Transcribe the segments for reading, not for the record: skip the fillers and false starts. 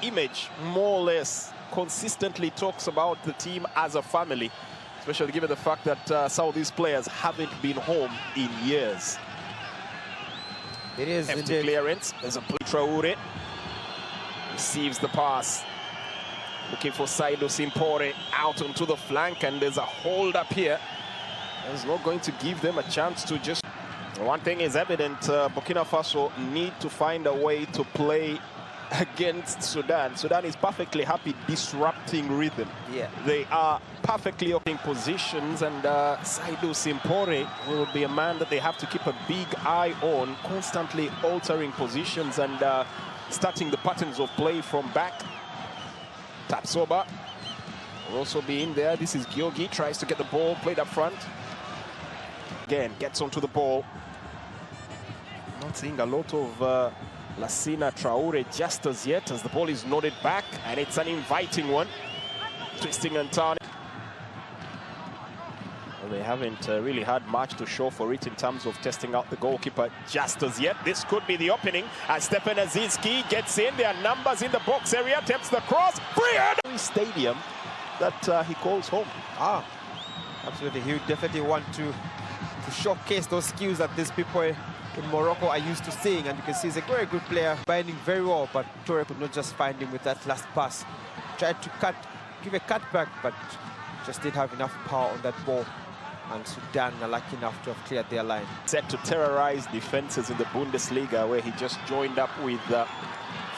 image, more or less, consistently talks about the team as a family, especially given the fact that some of these players haven't been home in years. It is hefty clearance. There's a Traore. Receives the pass. Looking for Saido Simpore out onto the flank, and there's a hold up here. It's not going to give them a chance to just... One thing is evident, Burkina Faso need to find a way to play against Sudan. Sudan is perfectly happy disrupting rhythm. Yeah. They are perfectly opening positions, and Saido Simpore will be a man that they have to keep a big eye on, constantly altering positions and starting the patterns of play from back. Tapsoba will also be in there. This is Georgi, tries to get the ball, played up front. Again, gets onto the ball. Not seeing a lot of Lassina Traore just as yet, as the ball is nodded back, and it's an inviting one. Twisting and turning. Well, they haven't really had much to show for it in terms of testing out the goalkeeper just as yet. This could be the opening as Stefan Aziski gets in. There are numbers in the box area, attempts the cross. Free stadium that he calls home. Absolutely. He would definitely want to showcase those skills that these people in Morocco are used to seeing, and you can see he's a very good player, binding very well, but Toure could not just find him with that last pass. Tried to give a cutback, but just didn't have enough power on that ball, and Sudan are lucky enough to have cleared their line. Set to terrorize defenses in the Bundesliga, where he just joined up with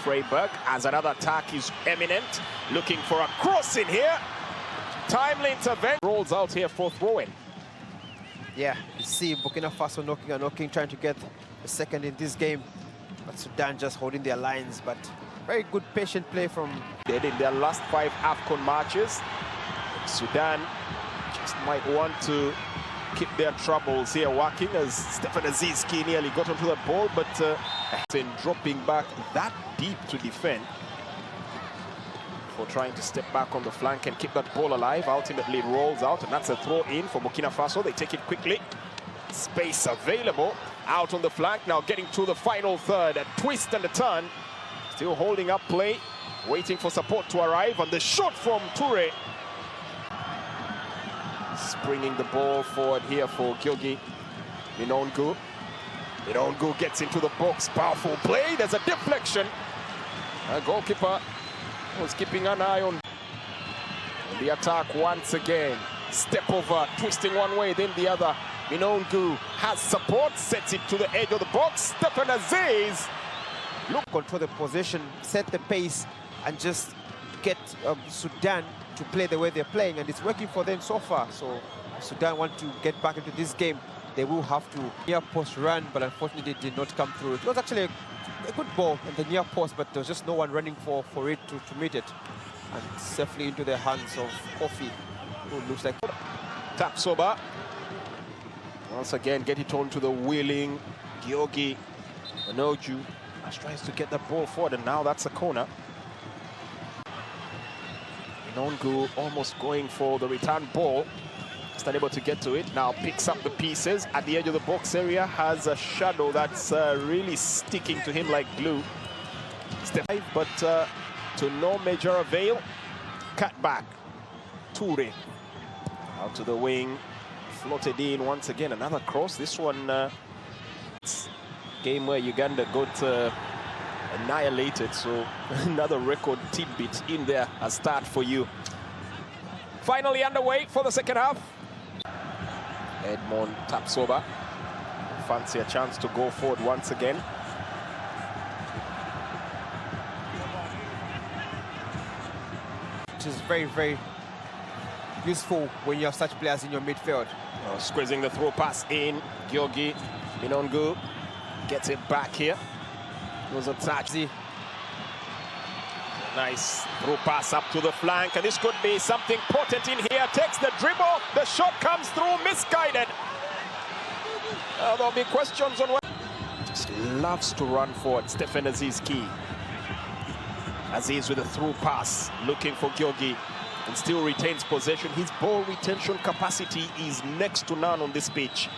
Freiburg, as another attack is imminent. Looking for a cross in here. Timely intervention. Rolls out here for throw-in. Yeah, you see Burkina Faso knocking, trying to get a second in this game. But Sudan just holding their lines, but very good patient play from... In their last 5 AFCON matches, Sudan just might want to keep their troubles here working, as Stefan Aziski nearly got onto the ball, but in dropping back that deep to defend, for trying to step back on the flank and keep that ball alive. Ultimately it rolls out, and that's a throw in for Burkina Faso. They take it quickly. Space available out on the flank, now getting to the final third. A twist and a turn, still holding up play, waiting for support to arrive, and the shot from Toure. Springing the ball forward here for Georgi Minoungou. Minoungou gets into the box, powerful play, there's a deflection. A goalkeeper was keeping an eye on the attack once again. Step over, twisting one way, then the other. Minoungou has support, sets it to the edge of the box. Stefan Aziz. Look, control the possession, set the pace, and just get Sudan to play the way they're playing, and it's working for them so far. So if Sudan want to get back into this game, they will have to near post run, but unfortunately it did not come through. It was actually a good ball in the near post, but there was just no one running for it to meet it, and safely into the hands of Kofi, who looks like... Tapsoba once again get it on to the wheeling Georgi Minoungou, tries to get the ball forward, and now that's a corner. Minoungou almost going for the return ball, just unable to get to it. Now picks up the pieces at the edge of the box area, has a shadow that's really sticking to him like glue. But to no major avail. Cut back. Toure out to the wing, floated in once again. Another cross. This one game where Uganda got annihilated, so another record tidbit in there, a start for you. Finally underway for the second half. Edmond Tapsoba fancy a chance to go forward once again. Which is very, very useful when you have such players in your midfield. Squeezing the throw pass in. Georgi Minoungou gets it back here. It was a touch. Nice through pass up to the flank, and this could be something potent in here. Takes the dribble, the shot comes through, misguided. There'll be questions on what... Just loves to run forward, Stefan Aziski. Aziz with a through pass, looking for Georgi, and still retains possession. His ball retention capacity is next to none on this pitch.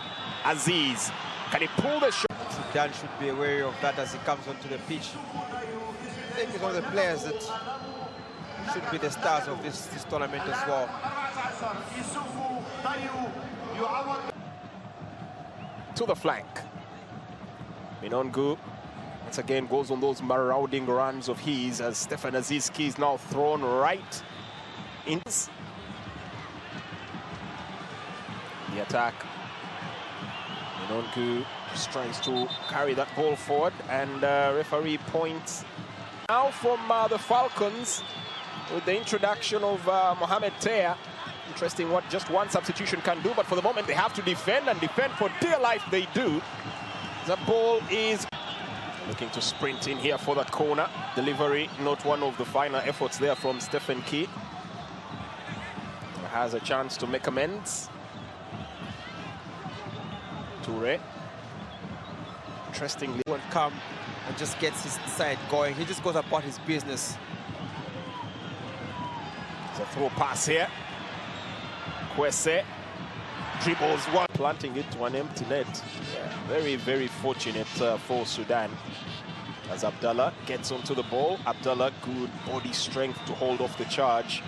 Aziz, can he pull the shot? Sudan should be aware of that as he comes onto the pitch. think he's one of the players that should be the stars of this tournament as well. To the flank. Minoungou once again goes on those marauding runs of his as Stefan Aziski is now thrown right in the attack. Minoungou just tries to carry that ball forward, and referee points now from the Falcons with the introduction of Mohamed Tea. Interesting what just one substitution can do, but for the moment they have to defend, and defend for dear life they do. The ball is looking to sprint in here for that corner. Delivery, not one of the finer efforts there from Stephen Key. Has a chance to make amends. Toure. Interestingly, won't come and just gets his side going. He just goes about his business. It's a throw pass here. Kwese dribbles one, planting it to an empty net. Yeah, very, very fortunate for Sudan. As Abdallah gets onto the ball. Abdallah, good body strength to hold off the charge.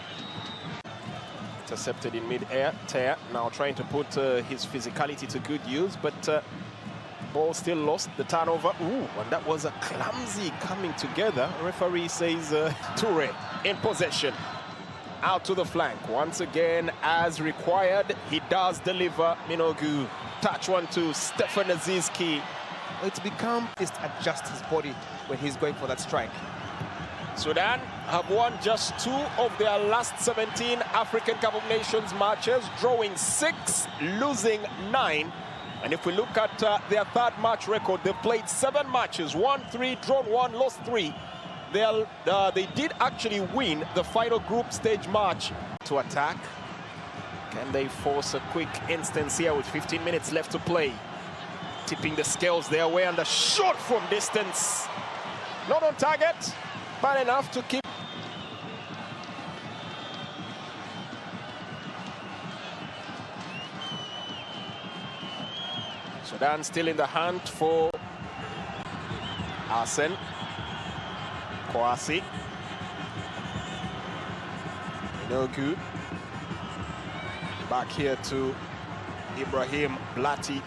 Intercepted in mid-air. Tea now trying to put his physicality to good use, but ball still lost. The turnover. Ooh, and that was a clumsy coming together. Referee says Toure in possession. Out to the flank. Once again, as required, he does deliver. Minoungou. Touch one to Stefan Aziski. It's become just adjust his body when he's going for that strike. Sudan have won just 2 of their last 17 African Cup of Nations matches, drawing 6, losing 9. And if we look at their third match record, they've played 7 matches, won 3, drawn 1, lost 3. They did actually win the final group stage match. To attack. Can they force a quick instance here with 15 minutes left to play? Tipping the scales their way, and a shot from distance. Not on target, but enough to keep. Sudan still in the hunt for Arsene. Kouassi. Minoungou. Back here to Ibrahim Blati.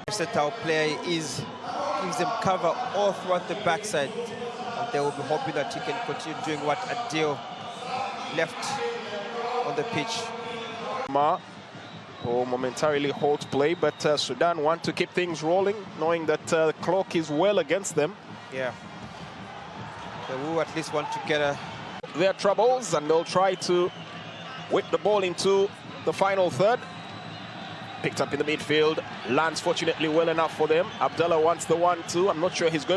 Versatile player is, gives them cover all throughout the backside, and they will be hoping that he can continue doing what Adil left on the pitch. Will momentarily halt play, but Sudan want to keep things rolling, knowing that the clock is well against them. Yeah, they will at least want to get their troubles, and they'll try to whip the ball into the final third. Picked up in the midfield, lands fortunately well enough for them. Abdallah wants the 1-2. I'm not sure he's going